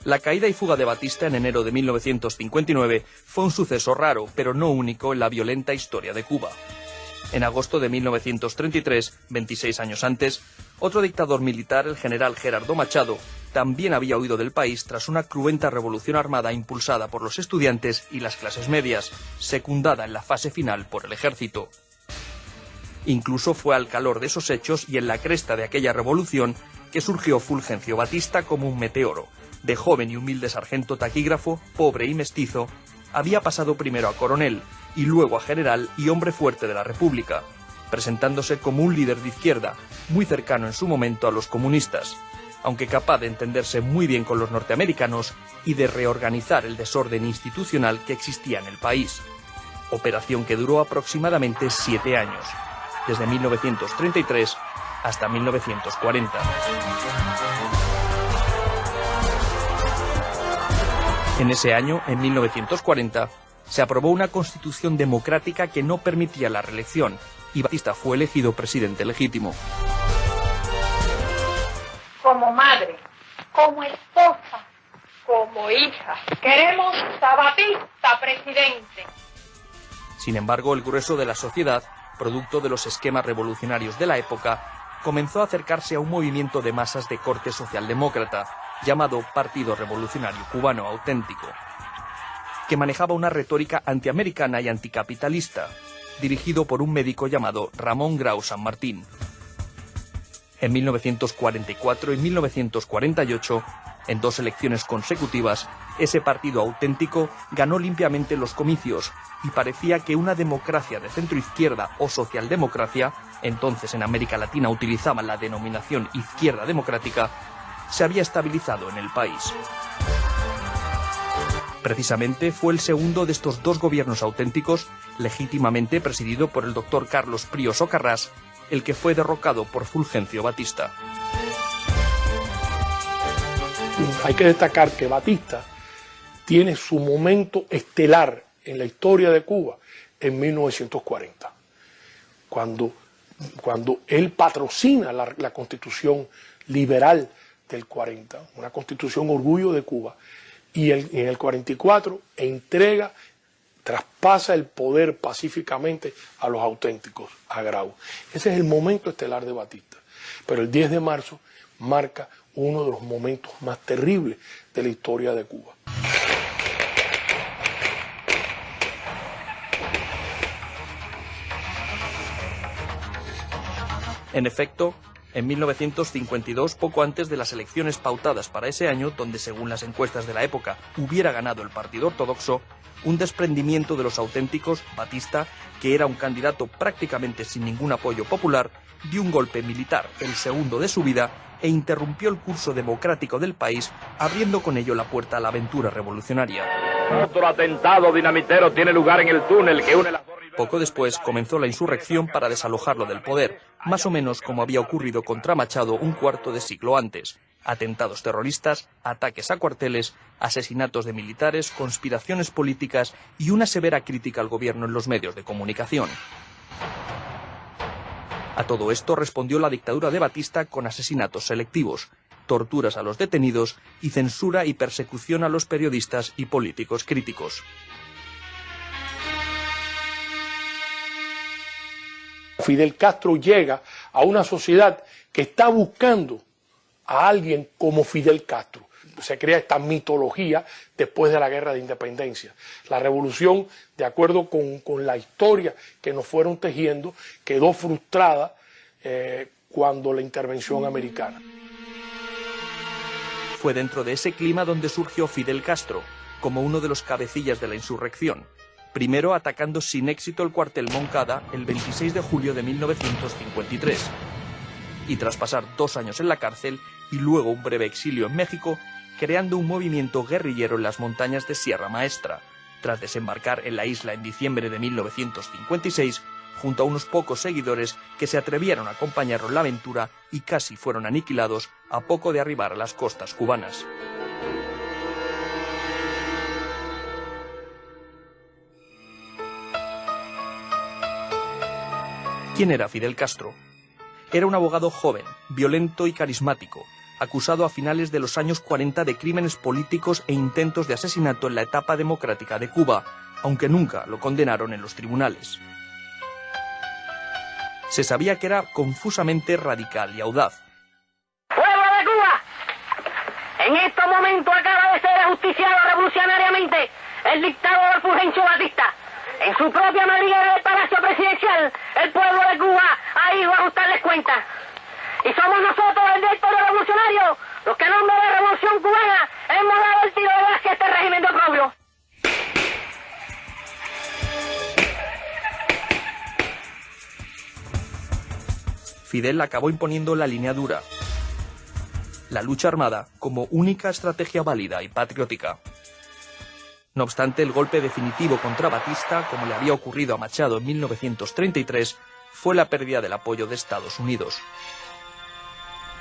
La caída y fuga de Batista en enero de 1959 fue un suceso raro, pero no único en la violenta historia de Cuba. En agosto de 1933, 26 años antes, otro dictador militar, el general Gerardo Machado, también había huido del país tras una cruenta revolución armada impulsada por los estudiantes y las clases medias, secundada en la fase final por el ejército. Incluso fue al calor de esos hechos y en la cresta de aquella revolución que surgió Fulgencio Batista como un meteoro. De joven y humilde sargento taquígrafo, pobre y mestizo, había pasado primero a coronel y luego a general y hombre fuerte de la República, presentándose como un líder de izquierda, muy cercano en su momento a los comunistas, aunque capaz de entenderse muy bien con los norteamericanos y de reorganizar el desorden institucional que existía en el país. Operación que duró aproximadamente 7 años, desde 1933 hasta 1940. En ese año, en 1940, se aprobó una constitución democrática que no permitía la reelección, y Batista fue elegido presidente legítimo. Como madre, como esposa, como hija, queremos a Batista presidente. Sin embargo, el grueso de la sociedad, producto de los esquemas revolucionarios de la época, comenzó a acercarse a un movimiento de masas de corte socialdemócrata, llamado Partido Revolucionario Cubano Auténtico, que manejaba una retórica antiamericana y anticapitalista, dirigido por un médico llamado Ramón Grau San Martín. En 1944 y 1948, en 2 elecciones consecutivas, ese partido auténtico ganó limpiamente los comicios y parecía que una democracia de centroizquierda o socialdemocracia, entonces en América Latina utilizaban la denominación izquierda democrática, se había estabilizado en el país. Precisamente fue el segundo de estos 2 gobiernos auténticos, legítimamente presidido por el doctor Carlos Príos Ocarrás, el que fue derrocado por Fulgencio Batista. Hay que destacar que Batista tiene su momento estelar en la historia de Cuba en 1940, cuando él patrocina la constitución liberal del 40, una constitución orgullo de Cuba, y en el 44 traspasa el poder pacíficamente a los auténticos, a Grau. Ese es el momento estelar de Batista. Pero el 10 de marzo marca uno de los momentos más terribles de la historia de Cuba. En efecto, en 1952, poco antes de las elecciones pautadas para ese año, donde según las encuestas de la época hubiera ganado el Partido Ortodoxo, un desprendimiento de los auténticos, Batista, que era un candidato prácticamente sin ningún apoyo popular, dio un golpe militar, el segundo de su vida, e interrumpió el curso democrático del país, abriendo con ello la puerta a la aventura revolucionaria. Otro atentado dinamitero tiene lugar en el túnel que une las dos riberas. Poco después comenzó la insurrección para desalojarlo del poder, más o menos como había ocurrido contra Machado un cuarto de siglo antes. Atentados terroristas, ataques a cuarteles, asesinatos de militares, conspiraciones políticas y una severa crítica al gobierno en los medios de comunicación. A todo esto respondió la dictadura de Batista con asesinatos selectivos, torturas a los detenidos y censura y persecución a los periodistas y políticos críticos. Fidel Castro llega a una sociedad que está buscando a alguien como Fidel Castro. Se crea esta mitología después de la Guerra de Independencia. La revolución, de acuerdo con la historia que nos fueron tejiendo, quedó frustrada cuando la intervención americana. Fue dentro de ese clima donde surgió Fidel Castro, como uno de los cabecillas de la insurrección, primero atacando sin éxito el cuartel Moncada el 26 de julio de 1953, y tras pasar 2 años en la cárcel y luego un breve exilio en México, creando un movimiento guerrillero en las montañas de Sierra Maestra, tras desembarcar en la isla en diciembre de 1956, junto a unos pocos seguidores que se atrevieron a acompañarlo en la aventura y casi fueron aniquilados a poco de arribar a las costas cubanas. ¿Quién era Fidel Castro? Era un abogado joven, violento y carismático, acusado a finales de los años 40 de crímenes políticos e intentos de asesinato en la etapa democrática de Cuba, aunque nunca lo condenaron en los tribunales. Se sabía que era confusamente radical y audaz. ¡Pueblo de Cuba! En estos momentos acaba de ser ajusticiado revolucionariamente el dictador Fulgencio Batista. En su propia madriguera del Palacio Presidencial, el pueblo de Cuba ha ido a ajustarles cuentas. Y somos nosotros, el directorio revolucionario, los que en nombre de la Revolución Cubana hemos dado el tiro de gracia a este régimen de oprobio. Fidel acabó imponiendo la línea dura, la lucha armada como única estrategia válida y patriótica. No obstante, el golpe definitivo contra Batista, como le había ocurrido a Machado en 1933, fue la pérdida del apoyo de Estados Unidos.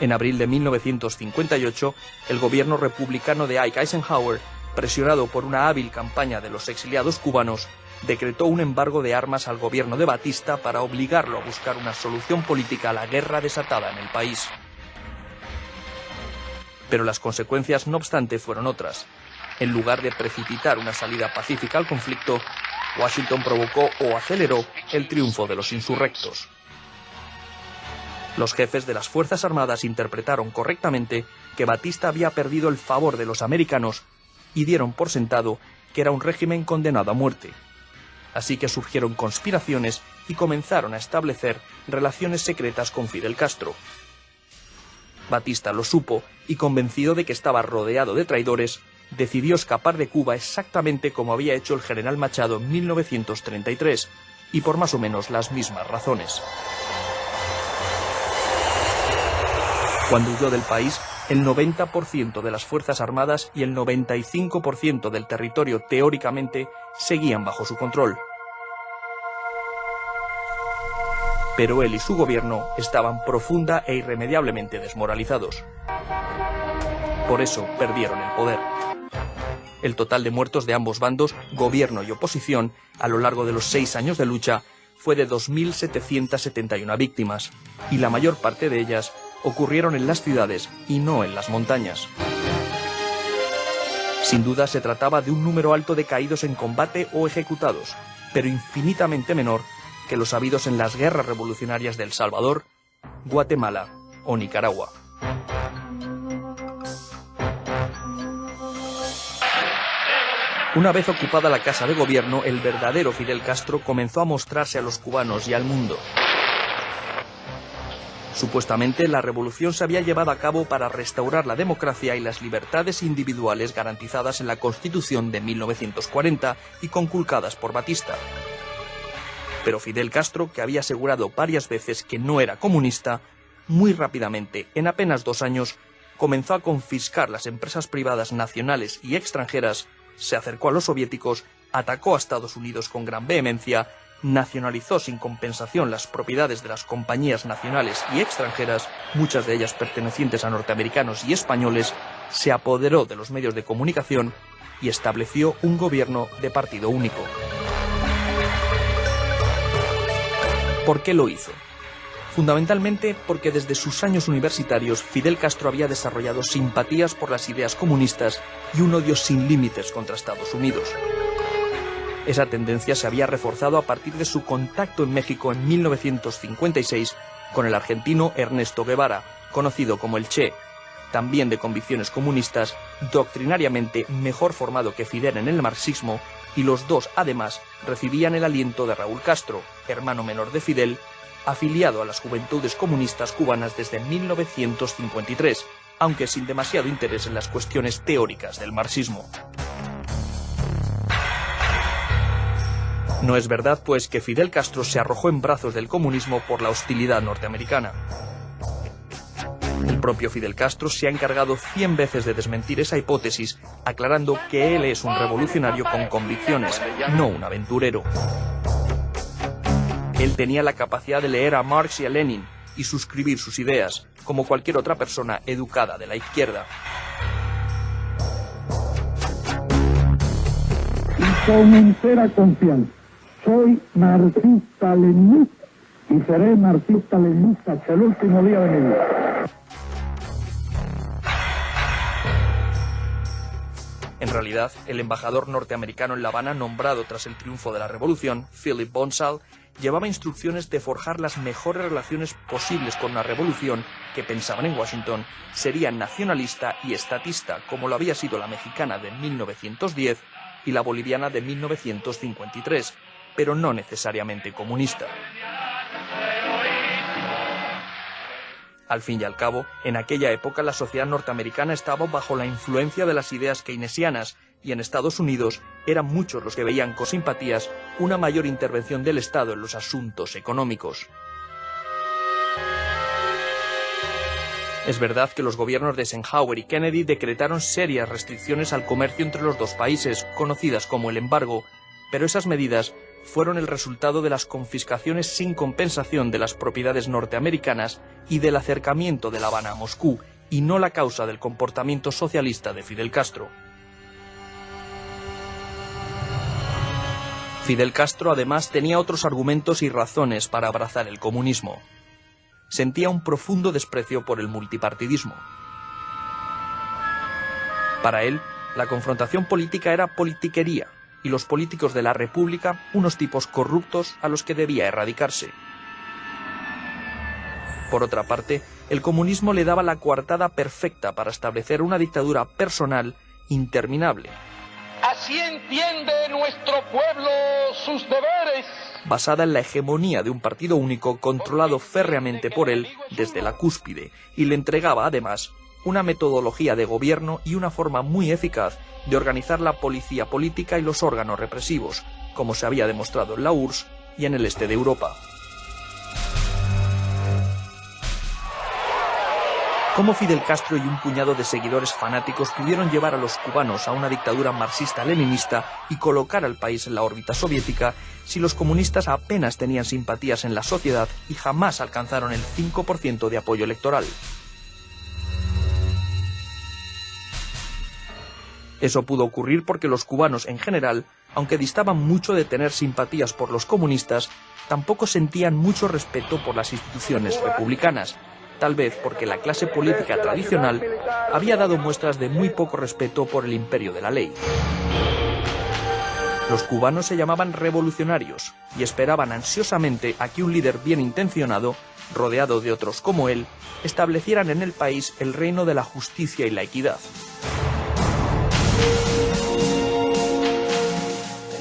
En abril de 1958, el gobierno republicano de Ike Eisenhower, presionado por una hábil campaña de los exiliados cubanos, decretó un embargo de armas al gobierno de Batista para obligarlo a buscar una solución política a la guerra desatada en el país. Pero las consecuencias, no obstante, fueron otras. En lugar de precipitar una salida pacífica al conflicto, Washington provocó o aceleró el triunfo de los insurrectos. Los jefes de las Fuerzas Armadas interpretaron correctamente que Batista había perdido el favor de los americanos y dieron por sentado que era un régimen condenado a muerte. Así que surgieron conspiraciones y comenzaron a establecer relaciones secretas con Fidel Castro. Batista lo supo y, convencido de que estaba rodeado de traidores, decidió escapar de Cuba exactamente como había hecho el general Machado en 1933, y por más o menos las mismas razones. Cuando huyó del país, el 90% de las Fuerzas Armadas y el 95% del territorio teóricamente seguían bajo su control. Pero él y su gobierno estaban profunda e irremediablemente desmoralizados. Por eso perdieron el poder. El total de muertos de ambos bandos, gobierno y oposición, a lo largo de los 6 años de lucha, fue de 2.771 víctimas, y la mayor parte de ellas ocurrieron en las ciudades y no en las montañas. Sin duda se trataba de un número alto de caídos en combate o ejecutados, pero infinitamente menor que los habidos en las guerras revolucionarias de El Salvador, Guatemala o Nicaragua. Una vez ocupada la casa de gobierno, el verdadero Fidel Castro comenzó a mostrarse a los cubanos y al mundo. Supuestamente, la revolución se había llevado a cabo para restaurar la democracia y las libertades individuales garantizadas en la Constitución de 1940 y conculcadas por Batista. Pero Fidel Castro, que había asegurado varias veces que no era comunista, muy rápidamente, en apenas 2 años, comenzó a confiscar las empresas privadas nacionales y extranjeras, se acercó a los soviéticos, atacó a Estados Unidos con gran vehemencia, nacionalizó sin compensación las propiedades de las compañías nacionales y extranjeras, muchas de ellas pertenecientes a norteamericanos y españoles, se apoderó de los medios de comunicación y estableció un gobierno de partido único. ¿Por qué lo hizo? Fundamentalmente porque desde sus años universitarios Fidel Castro había desarrollado simpatías por las ideas comunistas y un odio sin límites contra Estados Unidos. Esa tendencia se había reforzado a partir de su contacto en México en 1956 con el argentino Ernesto Guevara, conocido como el Che, también de convicciones comunistas, doctrinariamente mejor formado que Fidel en el marxismo, y los dos, además, recibían el aliento de Raúl Castro, hermano menor de Fidel, afiliado a las Juventudes Comunistas Cubanas desde 1953, aunque sin demasiado interés en las cuestiones teóricas del marxismo. No es verdad, pues, que Fidel Castro se arrojó en brazos del comunismo por la hostilidad norteamericana. El propio Fidel Castro se ha encargado 100 veces de desmentir esa hipótesis, aclarando que él es un revolucionario con convicciones, no un aventurero. Él tenía la capacidad de leer a Marx y a Lenin y suscribir sus ideas, como cualquier otra persona educada de la izquierda. Y con entera confianza, soy marxista-leninista y seré marxista-leninista hasta el último día de mi vida. En realidad, el embajador norteamericano en La Habana, nombrado tras el triunfo de la revolución, Philip Bonsall, llevaba instrucciones de forjar las mejores relaciones posibles con una revolución que, pensaban en Washington, sería nacionalista y estatista, como lo había sido la mexicana de 1910 y la boliviana de 1953, pero no necesariamente comunista. Al fin y al cabo, en aquella época la sociedad norteamericana estaba bajo la influencia de las ideas keynesianas y en Estados Unidos eran muchos los que veían con simpatías una mayor intervención del Estado en los asuntos económicos. Es verdad que los gobiernos de Eisenhower y Kennedy decretaron serias restricciones al comercio entre los dos países, conocidas como el embargo, pero esas medidas fueron el resultado de las confiscaciones sin compensación de las propiedades norteamericanas y del acercamiento de La Habana a Moscú, y no la causa del comportamiento socialista de Fidel Castro. Fidel Castro, además, tenía otros argumentos y razones para abrazar el comunismo. Sentía un profundo desprecio por el multipartidismo. Para él, la confrontación política era politiquería, y los políticos de la República unos tipos corruptos a los que debía erradicarse. Por otra parte, el comunismo le daba la coartada perfecta para establecer una dictadura personal interminable. Así entiende nuestro pueblo sus deberes. Basada en la hegemonía de un partido único controlado férreamente por él desde la cúspide, y le entregaba además una metodología de gobierno y una forma muy eficaz de organizar la policía política y los órganos represivos, como se había demostrado en la URSS y en el este de Europa. ¿Cómo Fidel Castro y un puñado de seguidores fanáticos pudieron llevar a los cubanos a una dictadura marxista-leninista y colocar al país en la órbita soviética si los comunistas apenas tenían simpatías en la sociedad y jamás alcanzaron el 5% de apoyo electoral? Eso pudo ocurrir porque los cubanos en general, aunque distaban mucho de tener simpatías por los comunistas, tampoco sentían mucho respeto por las instituciones republicanas, tal vez porque la clase política tradicional había dado muestras de muy poco respeto por el imperio de la ley. Los cubanos se llamaban revolucionarios y esperaban ansiosamente a que un líder bien intencionado, rodeado de otros como él, establecieran en el país el reino de la justicia y la equidad.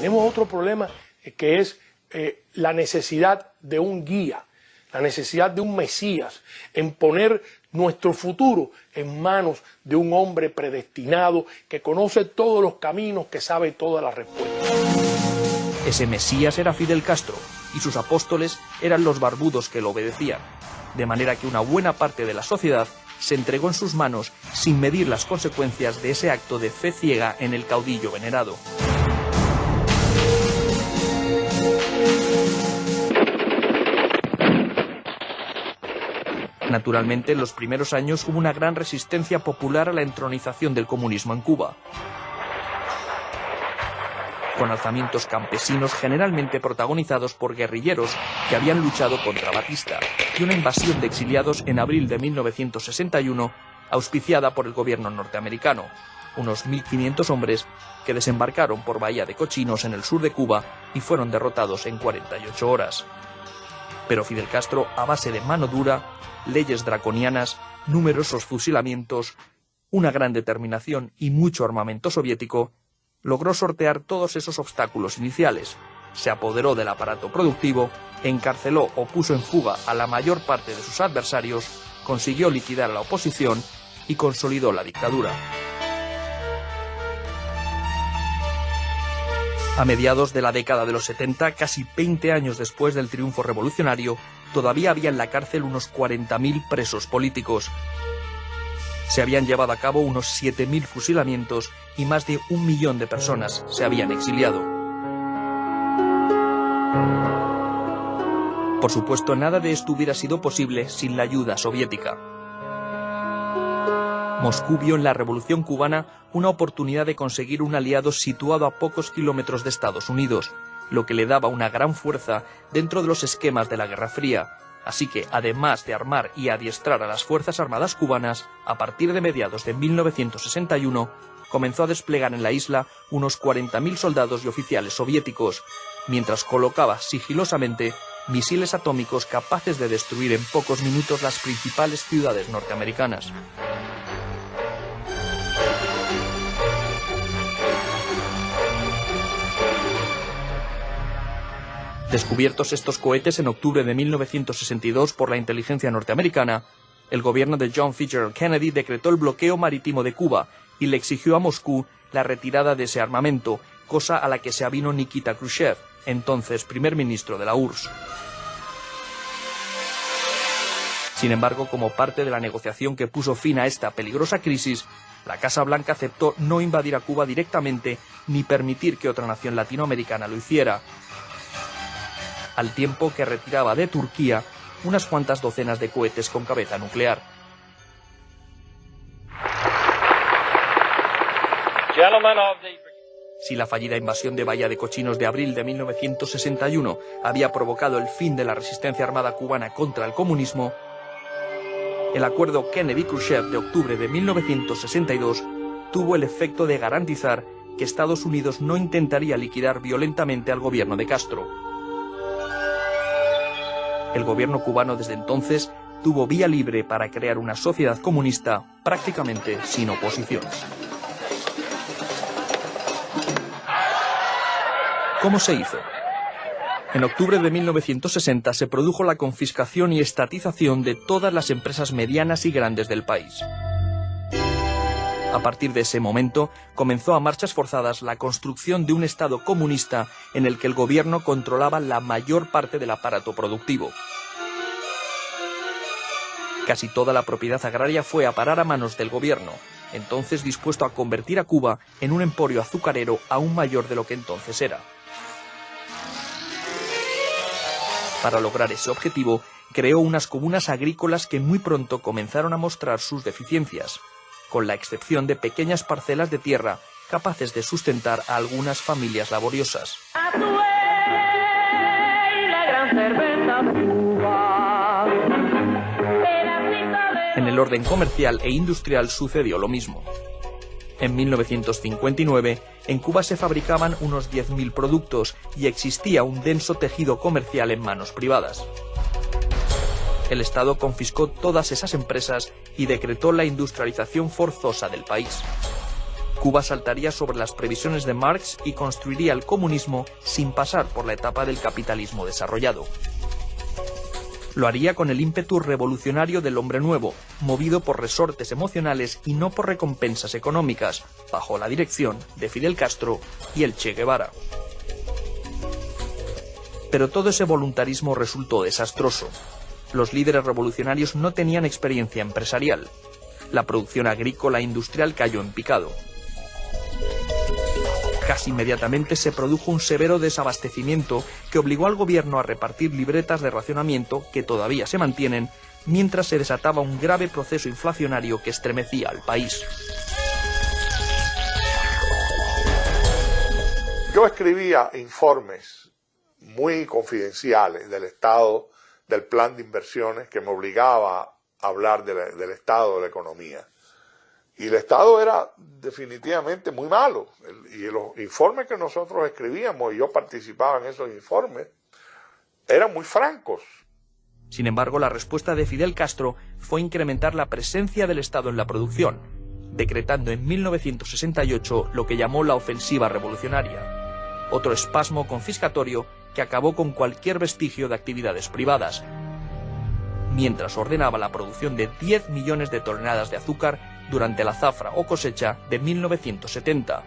Tenemos otro problema que es la necesidad de un guía, la necesidad de un Mesías, en poner nuestro futuro en manos de un hombre predestinado que conoce todos los caminos, que sabe todas las respuestas. Ese Mesías era Fidel Castro y sus apóstoles eran los barbudos que lo obedecían, de manera que una buena parte de la sociedad se entregó en sus manos sin medir las consecuencias de ese acto de fe ciega en el caudillo venerado. Naturalmente, en los primeros años hubo una gran resistencia popular a la entronización del comunismo en Cuba, con alzamientos campesinos generalmente protagonizados por guerrilleros que habían luchado contra Batista, y una invasión de exiliados en abril de 1961, auspiciada por el gobierno norteamericano, unos 1.500 hombres que desembarcaron por Bahía de Cochinos en el sur de Cuba y fueron derrotados en 48 horas. Pero Fidel Castro, a base de mano dura, leyes draconianas, numerosos fusilamientos, una gran determinación y mucho armamento soviético, logró sortear todos esos obstáculos iniciales, se apoderó del aparato productivo, encarceló o puso en fuga a la mayor parte de sus adversarios, consiguió liquidar a la oposición y consolidó la dictadura. A mediados de la década de los 70, casi 20 años después del triunfo revolucionario, todavía había en la cárcel unos 40.000 presos políticos. Se habían llevado a cabo unos 7.000 fusilamientos y más de 1 millón de personas se habían exiliado. Por supuesto, nada de esto hubiera sido posible sin la ayuda soviética. Moscú vio en la Revolución cubana una oportunidad de conseguir un aliado situado a pocos kilómetros de Estados Unidos, lo que le daba una gran fuerza dentro de los esquemas de la Guerra Fría, Así que, además de armar y adiestrar a las Fuerzas Armadas cubanas, a partir de mediados de 1961, comenzó a desplegar en la isla unos 40.000 soldados y oficiales soviéticos, mientras colocaba sigilosamente misiles atómicos capaces de destruir en pocos minutos las principales ciudades norteamericanas. Descubiertos estos cohetes en octubre de 1962 por la inteligencia norteamericana, el gobierno de John Fitzgerald Kennedy decretó el bloqueo marítimo de Cuba y le exigió a Moscú la retirada de ese armamento, cosa a la que se avino Nikita Khrushchev, entonces primer ministro de la URSS. Sin embargo, como parte de la negociación que puso fin a esta peligrosa crisis, la Casa Blanca aceptó no invadir a Cuba directamente ni permitir que otra nación latinoamericana lo hiciera, al tiempo que retiraba de Turquía unas cuantas docenas de cohetes con cabeza nuclear. Si la fallida invasión de Bahía de Cochinos de abril de 1961 había provocado el fin de la resistencia armada cubana contra el comunismo, el acuerdo Kennedy-Khrushchev de octubre de 1962 tuvo el efecto de garantizar que Estados Unidos no intentaría liquidar violentamente al gobierno de Castro. El gobierno cubano desde entonces tuvo vía libre para crear una sociedad comunista prácticamente sin oposición. ¿Cómo se hizo? En octubre de 1960 se produjo la confiscación y estatización de todas las empresas medianas y grandes del país. A partir de ese momento, comenzó a marchas forzadas la construcción de un Estado comunista en el que el gobierno controlaba la mayor parte del aparato productivo. Casi toda la propiedad agraria fue a parar a manos del gobierno, entonces dispuesto a convertir a Cuba en un emporio azucarero aún mayor de lo que entonces era. Para lograr ese objetivo, creó unas comunas agrícolas que muy pronto comenzaron a mostrar sus deficiencias, con la excepción de pequeñas parcelas de tierra capaces de sustentar a algunas familias laboriosas. En el orden comercial e industrial sucedió lo mismo. En 1959, en Cuba se fabricaban unos 10.000 productos y existía un denso tejido comercial en manos privadas. El Estado confiscó todas esas empresas y decretó la industrialización forzosa del país. Cuba saltaría sobre las previsiones de Marx y construiría el comunismo sin pasar por la etapa del capitalismo desarrollado. Lo haría con el ímpetu revolucionario del hombre nuevo, movido por resortes emocionales y no por recompensas económicas, bajo la dirección de Fidel Castro y el Che Guevara. Pero todo ese voluntarismo resultó desastroso. Los líderes revolucionarios no tenían experiencia empresarial. La producción agrícola e industrial cayó en picado. Casi inmediatamente se produjo un severo desabastecimiento que obligó al gobierno a repartir libretas de racionamiento que todavía se mantienen, mientras se desataba un grave proceso inflacionario que estremecía al país. Yo escribía informes muy confidenciales del estado del plan de inversiones que me obligaba a hablar del estado de la economía. Y el estado era definitivamente muy malo. Y los informes que nosotros escribíamos, y yo participaba en esos informes, eran muy francos. Sin embargo, la respuesta de Fidel Castro fue incrementar la presencia del Estado en la producción, decretando en 1968 lo que llamó la ofensiva revolucionaria, otro espasmo confiscatorio que acabó con cualquier vestigio de actividades privadas, mientras ordenaba la producción de 10 millones de toneladas de azúcar durante la zafra o cosecha de 1970,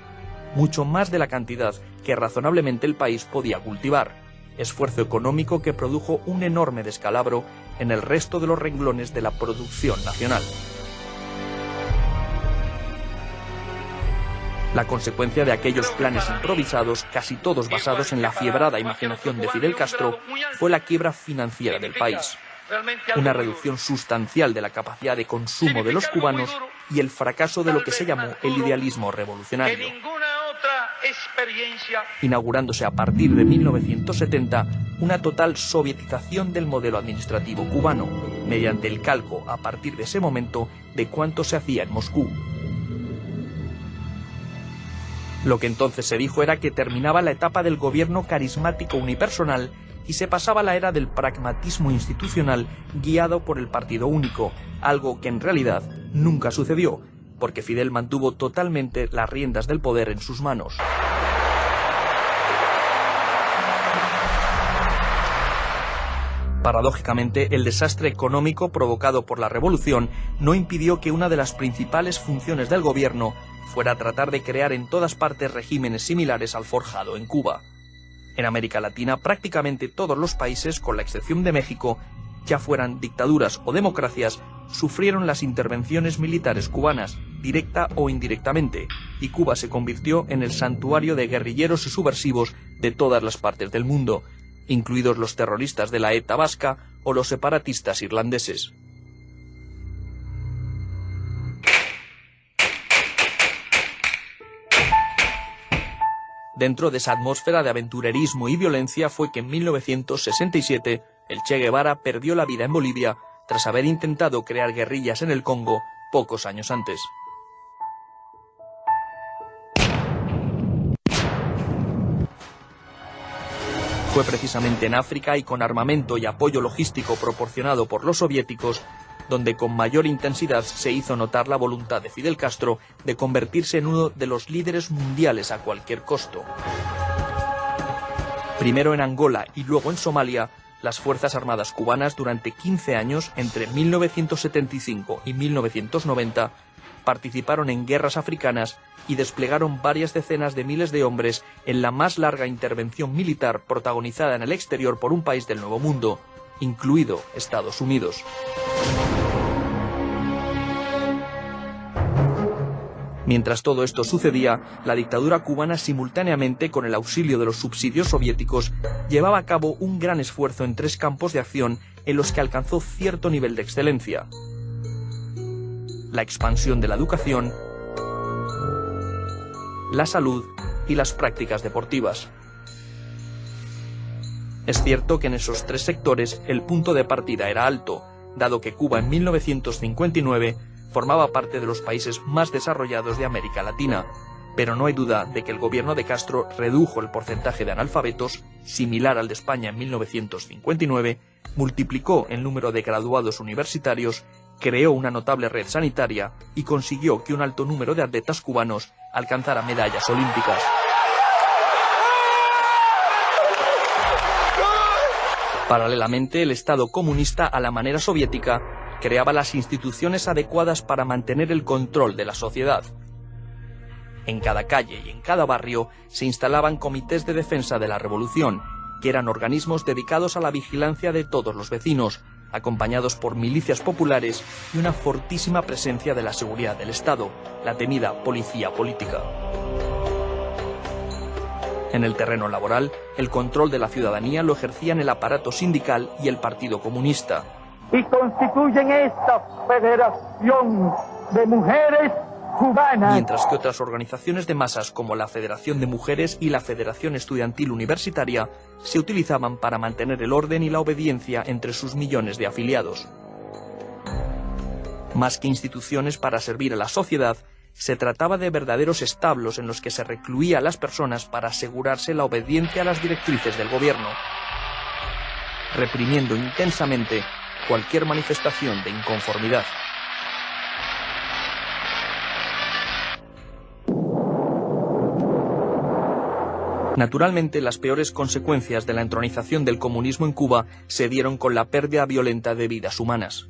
mucho más de la cantidad que razonablemente el país podía cultivar, esfuerzo económico que produjo un enorme descalabro en el resto de los renglones de la producción nacional. La consecuencia de aquellos planes improvisados, casi todos basados en la fiebrada imaginación de Fidel Castro, fue la quiebra financiera del país, una reducción sustancial de la capacidad de consumo de los cubanos y el fracaso de lo que se llamó el idealismo revolucionario, inaugurándose a partir de 1970 una total sovietización del modelo administrativo cubano, mediante el calco, a partir de ese momento, de cuánto se hacía en Moscú. Lo que entonces se dijo era que terminaba la etapa del gobierno carismático unipersonal y se pasaba a la era del pragmatismo institucional guiado por el partido único, algo que en realidad nunca sucedió, porque Fidel mantuvo totalmente las riendas del poder en sus manos. Paradójicamente, el desastre económico provocado por la revolución no impidió que una de las principales funciones del gobierno fuera tratar de crear en todas partes regímenes similares al forjado en Cuba. En América Latina, prácticamente todos los países, con la excepción de México, ya fueran dictaduras o democracias, sufrieron las intervenciones militares cubanas, directa o indirectamente, y Cuba se convirtió en el santuario de guerrilleros y subversivos de todas las partes del mundo, incluidos los terroristas de la ETA vasca o los separatistas irlandeses. Dentro de esa atmósfera de aventurerismo y violencia fue que en 1967 el Che Guevara perdió la vida en Bolivia tras haber intentado crear guerrillas en el Congo pocos años antes. Fue precisamente en África y con armamento y apoyo logístico proporcionado por los soviéticos donde con mayor intensidad se hizo notar la voluntad de Fidel Castro de convertirse en uno de los líderes mundiales a cualquier costo. Primero en Angola y luego en Somalia, las Fuerzas Armadas cubanas durante 15 años, entre 1975 y 1990, participaron en guerras africanas y desplegaron varias decenas de miles de hombres en la más larga intervención militar protagonizada en el exterior por un país del Nuevo Mundo, incluido Estados Unidos. Mientras todo esto sucedía, la dictadura cubana, simultáneamente con el auxilio de los subsidios soviéticos, llevaba a cabo un gran esfuerzo en 3 campos de acción en los que alcanzó cierto nivel de excelencia: la expansión de la educación, la salud y las prácticas deportivas. Es cierto que en esos 3 sectores el punto de partida era alto, dado que Cuba en 1959 formaba parte de los países más desarrollados de América Latina, pero no hay duda de que el gobierno de Castro redujo el porcentaje de analfabetos, similar al de España en 1959, multiplicó el número de graduados universitarios, creó una notable red sanitaria y consiguió que un alto número de atletas cubanos alcanzara medallas olímpicas. Paralelamente, el Estado comunista, a la manera soviética, creaba las instituciones adecuadas para mantener el control de la sociedad. En cada calle y en cada barrio se instalaban comités de defensa de la revolución, que eran organismos dedicados a la vigilancia de todos los vecinos, acompañados por milicias populares y una fortísima presencia de la seguridad del Estado, la temida policía política. En el terreno laboral, el control de la ciudadanía lo ejercían el aparato sindical y el Partido Comunista. Y constituyen esta Federación de Mujeres Cubanas. Mientras que otras organizaciones de masas como la Federación de Mujeres y la Federación Estudiantil Universitaria se utilizaban para mantener el orden y la obediencia entre sus millones de afiliados. Más que instituciones para servir a la sociedad, se trataba de verdaderos establos en los que se recluía a las personas para asegurarse la obediencia a las directrices del gobierno, reprimiendo intensamente cualquier manifestación de inconformidad. Naturalmente, las peores consecuencias de la entronización del comunismo en Cuba se dieron con la pérdida violenta de vidas humanas.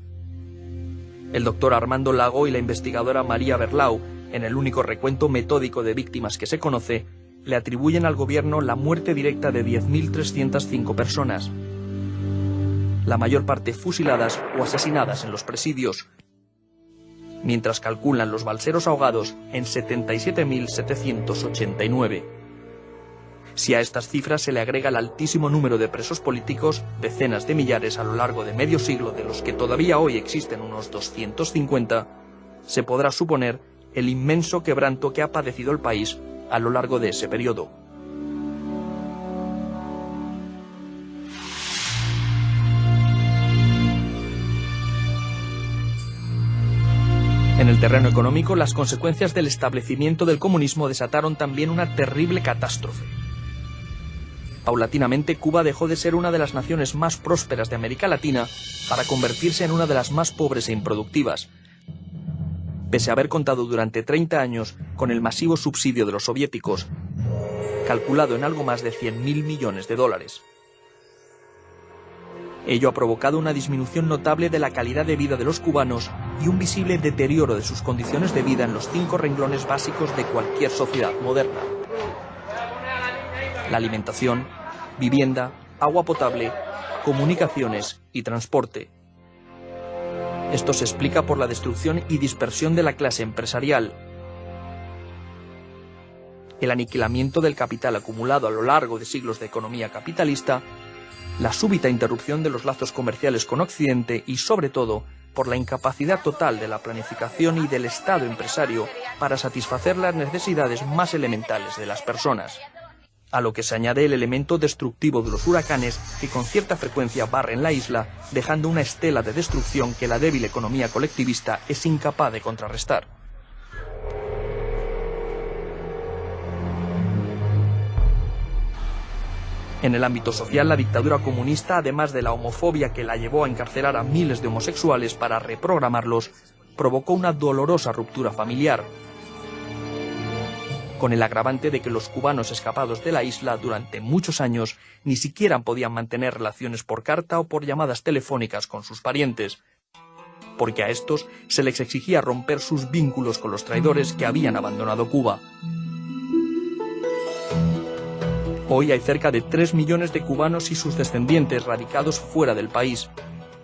El doctor Armando Lago y la investigadora María Berlau, en el único recuento metódico de víctimas que se conoce, le atribuyen al gobierno la muerte directa de 10.305 personas, la mayor parte fusiladas o asesinadas en los presidios, mientras calculan los balseros ahogados en 77.789. Si a estas cifras se le agrega el altísimo número de presos políticos, decenas de millares a lo largo de medio siglo, de los que todavía hoy existen unos 250, se podrá suponer el inmenso quebranto que ha padecido el país a lo largo de ese periodo. En el terreno económico, las consecuencias del establecimiento del comunismo desataron también una terrible catástrofe. Paulatinamente, Cuba dejó de ser una de las naciones más prósperas de América Latina para convertirse en una de las más pobres e improductivas, pese a haber contado durante 30 años con el masivo subsidio de los soviéticos, calculado en algo más de 100.000 millones de dólares. Ello ha provocado una disminución notable de la calidad de vida de los cubanos y un visible deterioro de sus condiciones de vida en los 5 renglones básicos de cualquier sociedad moderna: la alimentación, vivienda, agua potable, comunicaciones y transporte. Esto se explica por la destrucción y dispersión de la clase empresarial, el aniquilamiento del capital acumulado a lo largo de siglos de economía capitalista, la súbita interrupción de los lazos comerciales con Occidente y, sobre todo, por la incapacidad total de la planificación y del Estado empresario para satisfacer las necesidades más elementales de las personas. A lo que se añade el elemento destructivo de los huracanes que con cierta frecuencia barren la isla, dejando una estela de destrucción que la débil economía colectivista es incapaz de contrarrestar. En el ámbito social, la dictadura comunista, además de la homofobia que la llevó a encarcelar a miles de homosexuales para reprogramarlos, provocó una dolorosa ruptura familiar, con el agravante de que los cubanos escapados de la isla durante muchos años ni siquiera podían mantener relaciones por carta o por llamadas telefónicas con sus parientes, porque a estos se les exigía romper sus vínculos con los traidores que habían abandonado Cuba. Hoy hay cerca de 3 millones de cubanos y sus descendientes radicados fuera del país,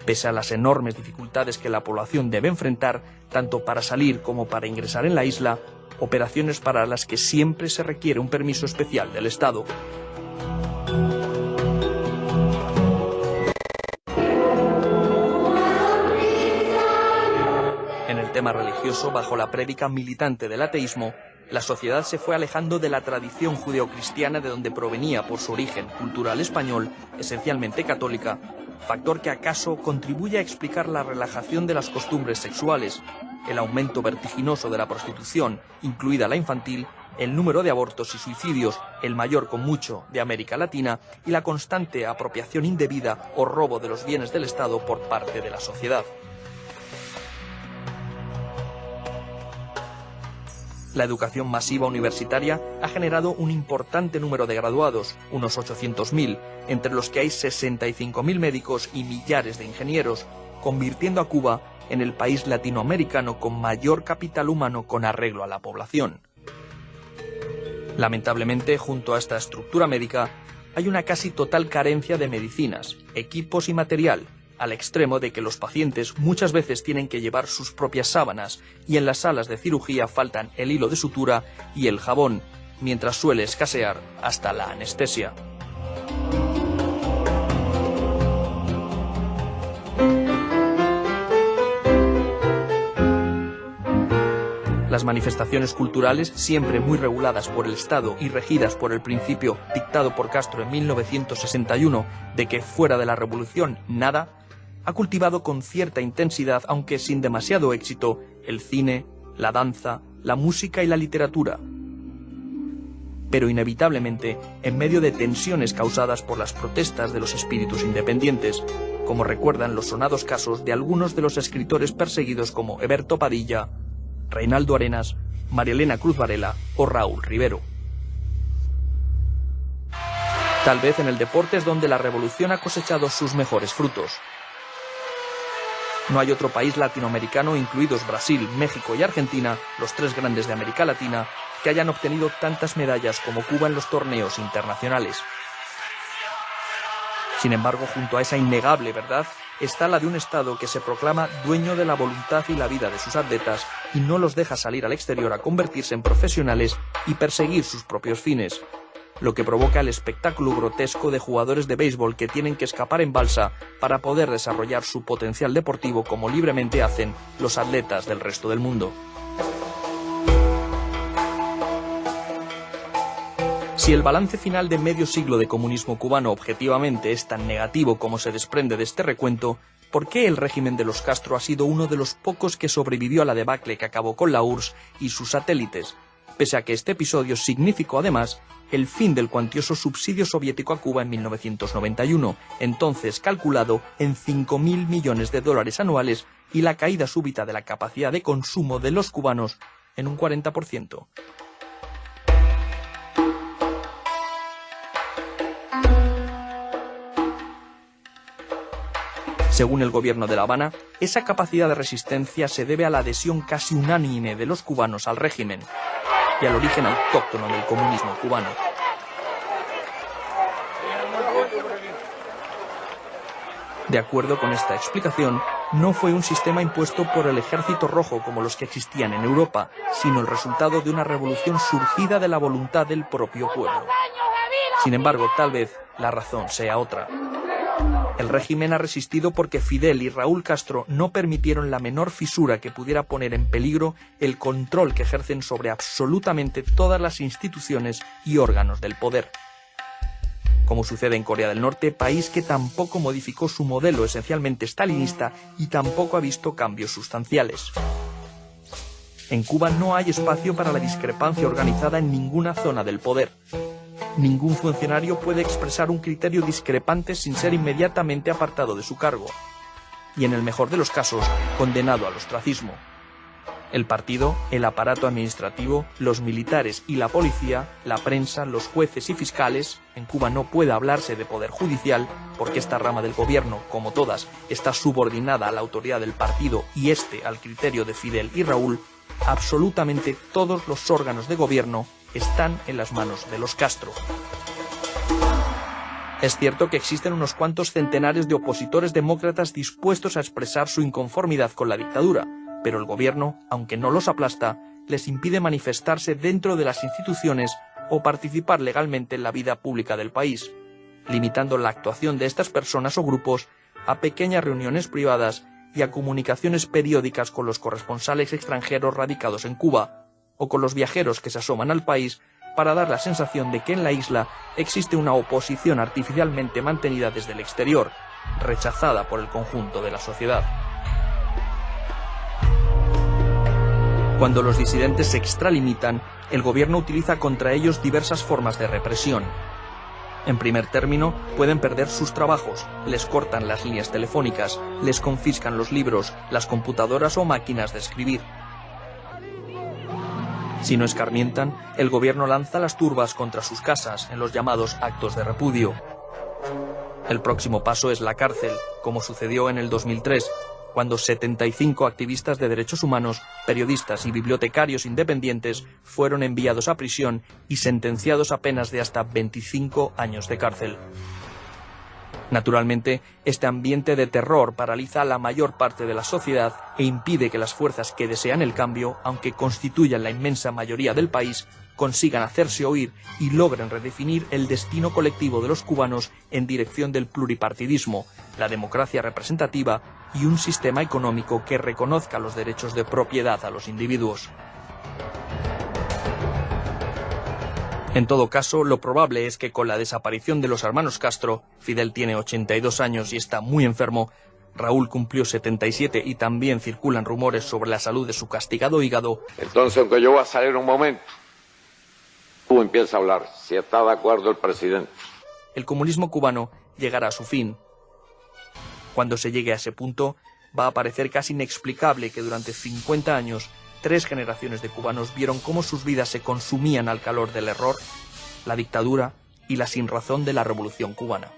pese a las enormes dificultades que la población debe enfrentar, tanto para salir como para ingresar en la isla, operaciones para las que siempre se requiere un permiso especial del Estado. En el tema religioso, bajo la prédica militante del ateísmo, la sociedad se fue alejando de la tradición judeocristiana de donde provenía por su origen cultural español, esencialmente católica, factor que acaso contribuye a explicar la relajación de las costumbres sexuales, el aumento vertiginoso de la prostitución, incluida la infantil, el número de abortos y suicidios, el mayor con mucho de América Latina, y la constante apropiación indebida o robo de los bienes del Estado por parte de la sociedad. La educación masiva universitaria ha generado un importante número de graduados, unos 800.000, entre los que hay 65.000 médicos y millares de ingenieros, convirtiendo a Cuba en el país latinoamericano con mayor capital humano con arreglo a la población. Lamentablemente, junto a esta estructura médica, hay una casi total carencia de medicinas, equipos y material, al extremo de que los pacientes muchas veces tienen que llevar sus propias sábanas y en las salas de cirugía faltan el hilo de sutura y el jabón, mientras suele escasear hasta la anestesia. Las manifestaciones culturales, siempre muy reguladas por el Estado y regidas por el principio dictado por Castro en 1961 de que fuera de la revolución nada, ha cultivado con cierta intensidad, aunque sin demasiado éxito, el cine, la danza, la música y la literatura. Pero inevitablemente, en medio de tensiones causadas por las protestas de los espíritus independientes, como recuerdan los sonados casos de algunos de los escritores perseguidos como Eberto Padilla, Reinaldo Arenas, María Elena Cruz Varela o Raúl Rivero. Tal vez en el deporte es donde la revolución ha cosechado sus mejores frutos. No hay otro país latinoamericano, incluidos Brasil, México y Argentina, los 3 grandes de América Latina, que hayan obtenido tantas medallas como Cuba en los torneos internacionales. Sin embargo, junto a esa innegable verdad, está la de un Estado que se proclama dueño de la voluntad y la vida de sus atletas y no los deja salir al exterior a convertirse en profesionales y perseguir sus propios fines, lo que provoca el espectáculo grotesco de jugadores de béisbol que tienen que escapar en balsa para poder desarrollar su potencial deportivo como libremente hacen los atletas del resto del mundo. Si el balance final de medio siglo de comunismo cubano objetivamente es tan negativo como se desprende de este recuento, ¿Por qué el régimen de los Castro ha sido uno de los pocos que sobrevivió a la debacle que acabó con la URSS y sus satélites? Pese a que este episodio significó además el fin del cuantioso subsidio soviético a Cuba en 1991, entonces calculado en 5.000 millones de dólares anuales, y la caída súbita de la capacidad de consumo de los cubanos en un 40%. Según el gobierno de La Habana, esa capacidad de resistencia se debe a la adhesión casi unánime de los cubanos al régimen y al origen autóctono del comunismo cubano. De acuerdo con esta explicación, no fue un sistema impuesto por el Ejército Rojo como los que existían en Europa, sino el resultado de una revolución surgida de la voluntad del propio pueblo. Sin embargo, tal vez la razón sea otra. El régimen ha resistido porque Fidel y Raúl Castro no permitieron la menor fisura que pudiera poner en peligro el control que ejercen sobre absolutamente todas las instituciones y órganos del poder. Como sucede en Corea del Norte, país que tampoco modificó su modelo esencialmente stalinista y tampoco ha visto cambios sustanciales. En Cuba no hay espacio para la discrepancia organizada en ninguna zona del poder. Ningún funcionario puede expresar un criterio discrepante sin ser inmediatamente apartado de su cargo, y en el mejor de los casos, condenado al ostracismo. El partido, el aparato administrativo, los militares y la policía, la prensa, los jueces y fiscales. En Cuba no puede hablarse de poder judicial porque esta rama del gobierno, como todas, está subordinada a la autoridad del partido y este al criterio de Fidel y Raúl. Absolutamente todos los órganos de gobierno están en las manos de los Castro. Es cierto que existen unos cuantos centenares de opositores demócratas dispuestos a expresar su inconformidad con la dictadura, pero el gobierno, aunque no los aplasta, les impide manifestarse dentro de las instituciones o participar legalmente en la vida pública del país, limitando la actuación de estas personas o grupos a pequeñas reuniones privadas y a comunicaciones periódicas con los corresponsales extranjeros radicados en Cuba, o con los viajeros que se asoman al país para dar la sensación de que en la isla existe una oposición artificialmente mantenida desde el exterior, rechazada por el conjunto de la sociedad. Cuando los disidentes se extralimitan, el gobierno utiliza contra ellos diversas formas de represión. En primer término, pueden perder sus trabajos, les cortan las líneas telefónicas, les confiscan los libros, las computadoras o máquinas de escribir. Si no escarmientan, el gobierno lanza las turbas contra sus casas en los llamados actos de repudio. El próximo paso es la cárcel, como sucedió en el 2003, cuando 75 activistas de derechos humanos, periodistas y bibliotecarios independientes fueron enviados a prisión y sentenciados a penas de hasta 25 años de cárcel. Naturalmente, este ambiente de terror paraliza a la mayor parte de la sociedad e impide que las fuerzas que desean el cambio, aunque constituyan la inmensa mayoría del país, consigan hacerse oír y logren redefinir el destino colectivo de los cubanos en dirección del pluripartidismo, la democracia representativa y un sistema económico que reconozca los derechos de propiedad a los individuos. En todo caso, lo probable es que con la desaparición de los hermanos Castro, Fidel tiene 82 años y está muy enfermo, Raúl cumplió 77 y también circulan rumores sobre la salud de su castigado hígado. Entonces, aunque yo voy a salir un momento, tú empiezas a hablar, si está de acuerdo el presidente. El comunismo cubano llegará a su fin. Cuando se llegue a ese punto, va a parecer casi inexplicable que durante 50 años 3 generaciones de cubanos vieron cómo sus vidas se consumían al calor del error, la dictadura y la sinrazón de la revolución cubana.